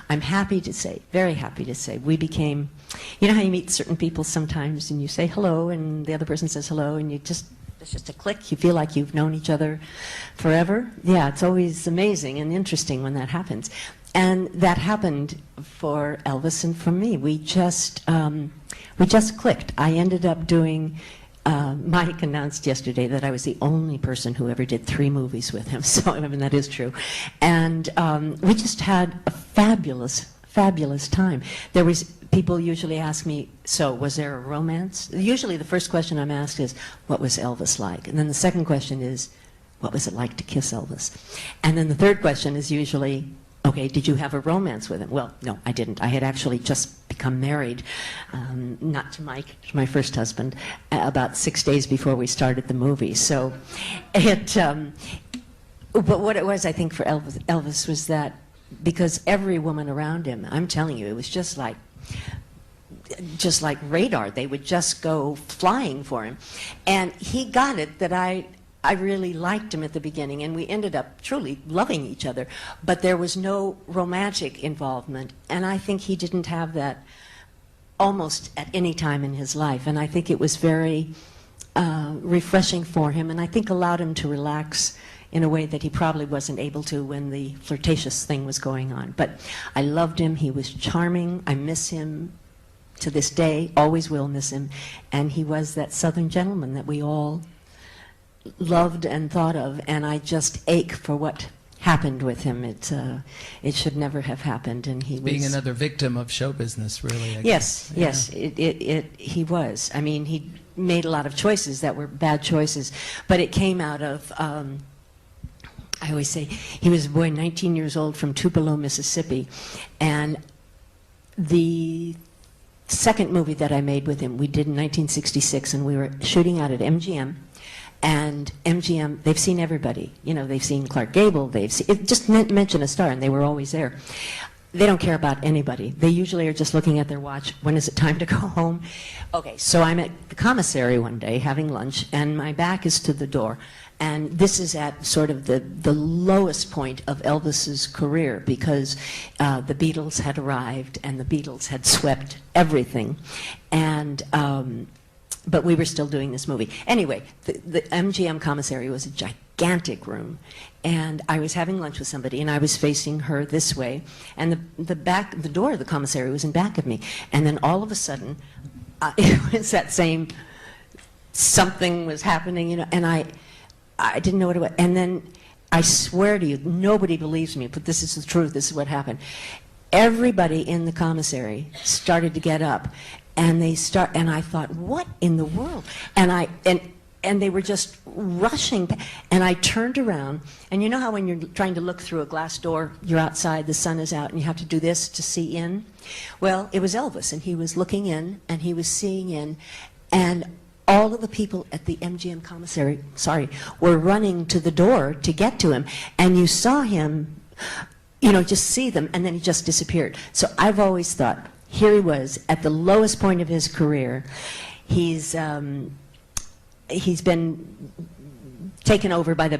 I'm happy to say, very happy to say, we became, you know how you meet certain people sometimes and you say hello and the other person says hello and it's just a click, you feel like you've known each other forever. Yeah, it's always amazing and interesting when that happens. And that happened for Elvis and for me. We just clicked. I ended up doing, Mike announced yesterday that I was the only person who ever did 3 movies with him, so I mean that is true. And we just had a fabulous time. There was, people usually ask me, so was there a romance? Usually the first question I'm asked is, what was Elvis like? And then the second question is, what was it like to kiss Elvis? And then the third question is usually, okay, did you have a romance with him? Well, no, I didn't. I had actually just become married, not to Mike, to my first husband, about 6 days before we started the movie. So it, but what it was, I think, for Elvis was that because every woman around him, I'm telling you, it was just like radar. They would just go flying for him. And he got it that I really liked him at the beginning, and we ended up truly loving each other. But there was no romantic involvement, and I think he didn't have that almost at any time in his life. And I think it was very refreshing for him, and I think allowed him to relax in a way that he probably wasn't able to when the flirtatious thing was going on. But I loved him. He was charming. I miss him to this day, always will miss him. And he was that Southern gentleman that we all loved and thought of, and I just ache for what happened with him. It should never have happened, and he was being another victim of show business, really. I yes, guess. yes, he was. I mean, he made a lot of choices that were bad choices, but it came out of. I always say he was a boy, 19 years old, from Tupelo, Mississippi, and the second movie that I made with him, we did in 1966, and we were shooting out at MGM. And MGM, they've seen everybody. You know, they've seen Clark Gable, they've seen, just mention a star, and they were always there. They don't care about anybody. They usually are just looking at their watch. When is it time to go home? Okay, so I'm at the commissary one day having lunch, and my back is to the door. And this is at sort of the lowest point of Elvis's career, because the Beatles had arrived, and the Beatles had swept everything. And but we were still doing this movie. Anyway, the MGM commissary was a gigantic room, and I was having lunch with somebody, and I was facing her this way, and the door of the commissary was in back of me, and then all of a sudden, it was that same, something was happening, you know, and I didn't know what it was, and then I swear to you, nobody believes me, but this is the truth, this is what happened. Everybody in the commissary started to get up, and and I thought, what in the world? And they were just rushing, and I turned around, and you know how when you're trying to look through a glass door, you're outside, the sun is out, and you have to do this to see in? Well, it was Elvis, and he was looking in, and he was seeing in, and all of the people at the MGM commissary, were running to the door to get to him, and you saw him, you know, just see them, and then he just disappeared. So I've always thought, here he was at the lowest point of his career. He's been taken over by the